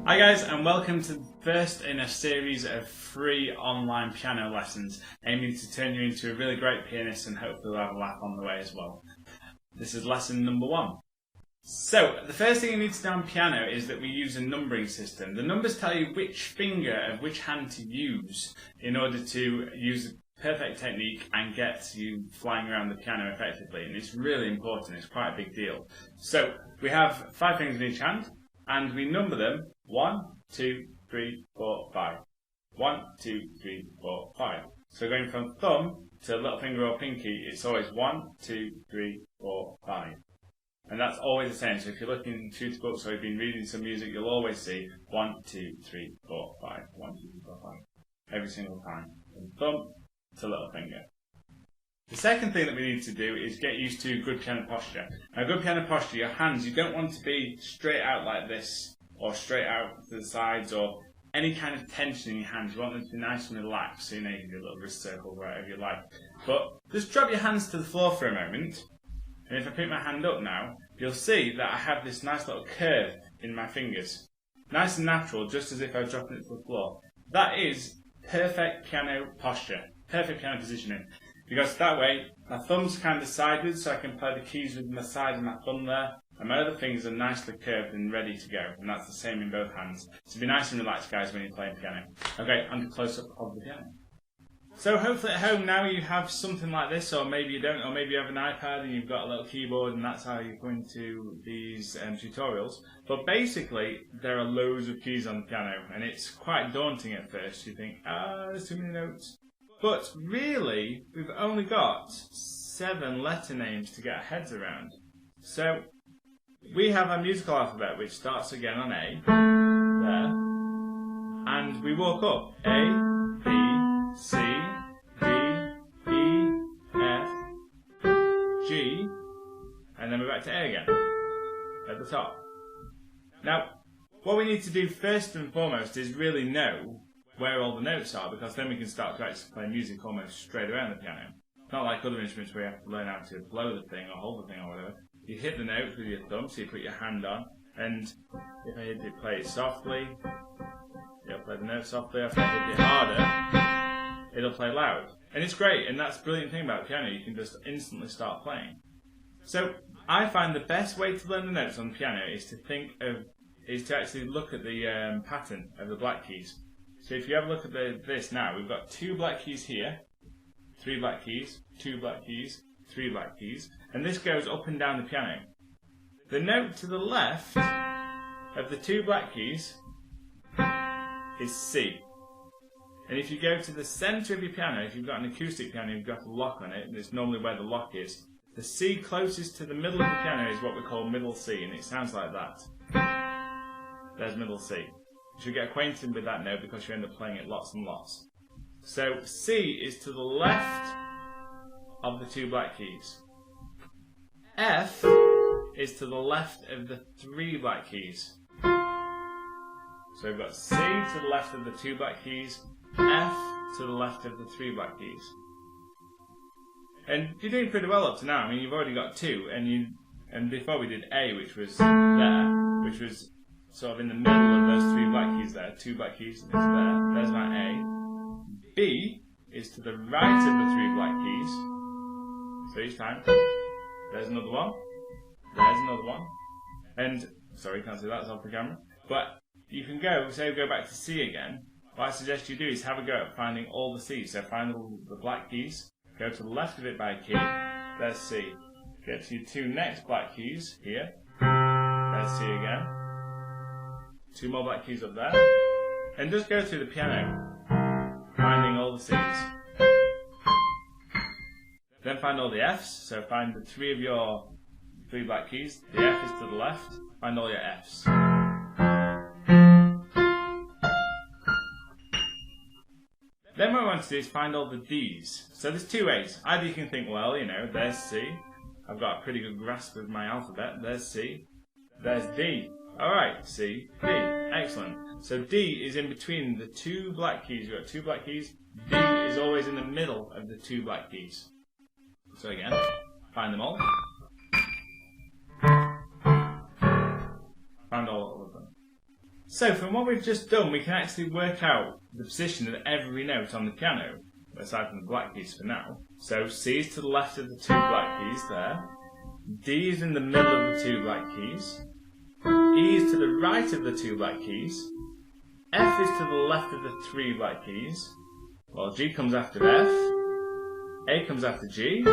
Hi guys, and welcome to the first in a series of free online piano lessons aiming to turn you into a really great pianist and hopefully have a laugh on the way as well. This is lesson number 1. So, the first thing you need to know on piano is that we use a numbering system. The numbers tell you which finger of which hand to use in order to use the perfect technique and get you flying around the piano effectively, and it's really important, it's quite a big deal. So, we have 5 fingers in each hand, and we number them 1, 2, 3, 4, 5. 1, 2, 3, 4, 5. So going from thumb to little finger or pinky, it's always 1, 2, 3, 4, 5. And that's always the same. So if you're looking in tutor books or you've been reading some music, you'll always see 1, 2, 3, 4, 5. 1, 2, 3, 4, 5. Every single time. From thumb to little finger. The second thing that we need to do is get used to good piano posture. Now, good piano posture, your hands, you don't want to be straight out like this, or straight out to the sides, or any kind of tension in your hands. You want them to be nice and relaxed, so you know you can do a little wrist circle, wherever you like. But just drop your hands to the floor for a moment, and if I pick my hand up now, you'll see that I have this nice little curve in my fingers. Nice and natural, just as if I was dropping it to the floor. That is perfect piano posture, perfect piano positioning. Because that way, my thumb's kind of sideways, so I can play the keys with my side of my thumb there, and my other fingers are nicely curved and ready to go, and that's the same in both hands. So be nice and relaxed, guys, when you're playing piano. Okay, and a close-up of the piano. So hopefully at home now you have something like this, or maybe you don't, or maybe you have an iPad and you've got a little keyboard, and that's how you go into these tutorials. But basically, there are loads of keys on the piano, and it's quite daunting at first. You think, there's too many notes. But really, we've only got 7 letter names to get our heads around. So, we have our musical alphabet, which starts again on A, there, and we walk up A, B, C, D, E, F, G, and then we're back to A again, at the top. Now, what we need to do first and foremost is really know where all the notes are, because then we can start to actually play music almost straight around the piano. Not like other instruments where you have to learn how to blow the thing or hold the thing or whatever. You hit the notes with your thumb, so you put your hand on, and if I hit it, play it softly, it'll play the note softly. If I hit it harder, it'll play loud. And it's great, and that's the brilliant thing about piano, you can just instantly start playing. So, I find the best way to learn the notes on the piano is to actually look at the pattern of the black keys. So if you have a look at this now, we've got 2 black keys here, 3 black keys, 2 black keys, 3 black keys, and this goes up and down the piano. The note to the left of the 2 black keys is C. And if you go to the centre of your piano, if you've got an acoustic piano, you've got a lock on it, and it's normally where the lock is. The C closest to the middle of the piano is what we call middle C, and it sounds like that. There's middle C. You should get acquainted with that note because you end up playing it lots and lots. So C is to the left of the 2 black keys. F is to the left of the 3 black keys. So we've got C to the left of the 2 black keys, F to the left of the 3 black keys. And you're doing pretty well up to now. I mean, you've already got 2, and before we did A, which was there, which was sort of in the middle of those 3 black keys there, 2 black keys, it's there, there's my A. B is to the right of the 3 black keys, so each time, there's another one, there's another one, and, sorry, can't see that, it's off the camera, but you can go back to C again. What I suggest you do is have a go at finding all the C's, so find the black keys, go to the left of it by a key, there's C. Get to your 2 next black keys, here, there's C again. 2 more black keys up there, and just go through the piano, finding all the C's. Then find all the F's, so find the 3 of your 3 black keys, the F is to the left, find all your F's. Then what we want to do is find all the D's. So there's 2 ways. Either you can think, well, you know, there's C, I've got a pretty good grasp of my alphabet, there's C, there's D. Alright, C, D. Excellent. So D is in between the 2 black keys. We've got 2 black keys. D is always in the middle of the 2 black keys. So again, find them all. Found all of them. So from what we've just done, we can actually work out the position of every note on the piano, aside from the black keys for now. So C is to the left of the two black keys there, D is in the middle of the two black keys, E is to the right of the two black keys, F is to the left of the three black keys, while G comes after F, A comes after G,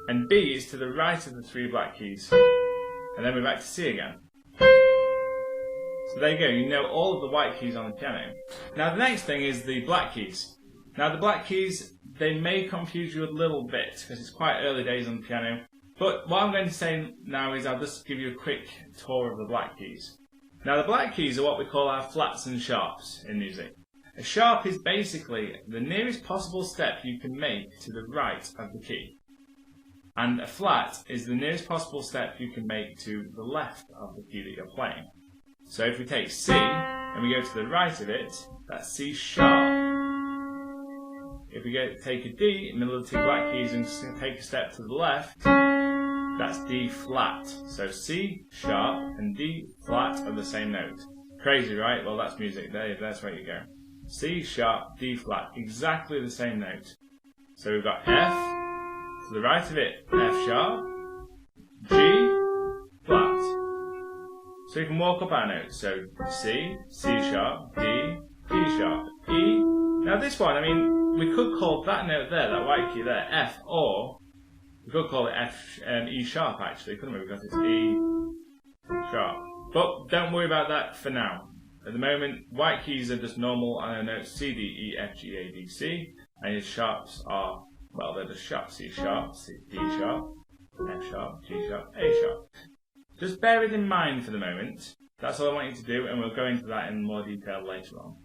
and B is to the right of the three black keys. And then we're back to C again. So there you go, you know all of the white keys on the piano. Now the next thing is the black keys. Now the black keys, they may confuse you a little bit because it's quite early days on the piano. But what I'm going to say now is I'll just give you a quick tour of the black keys. Now the black keys are what we call our flats and sharps in music. A sharp is basically the nearest possible step you can make to the right of the key. And a flat is the nearest possible step you can make to the left of the key that you're playing. So if we take C and we go to the right of it, that's C sharp. If we take a D in the middle of the two black keys and take a step to the left, that's D flat. So C sharp and D flat are the same note. Crazy, right? Well, that's music. That's where you go. C sharp, D flat, exactly the same note. So we've got F, to the right of it, F sharp, G, flat. So you can walk up our notes. So C, C sharp, D, D sharp, E. Now this one, I mean, we could call that note there, that white key there, F, or we could call it E sharp actually, couldn't we? Because it's E sharp. But don't worry about that for now. At the moment, white keys are just normal notes C, D, E, F, G, A, B, C, and your sharps are, well, they're just sharp. C sharp, D sharp, F sharp, G sharp, A sharp. Just bear it in mind for the moment. That's all I want you to do, and we'll go into that in more detail later on.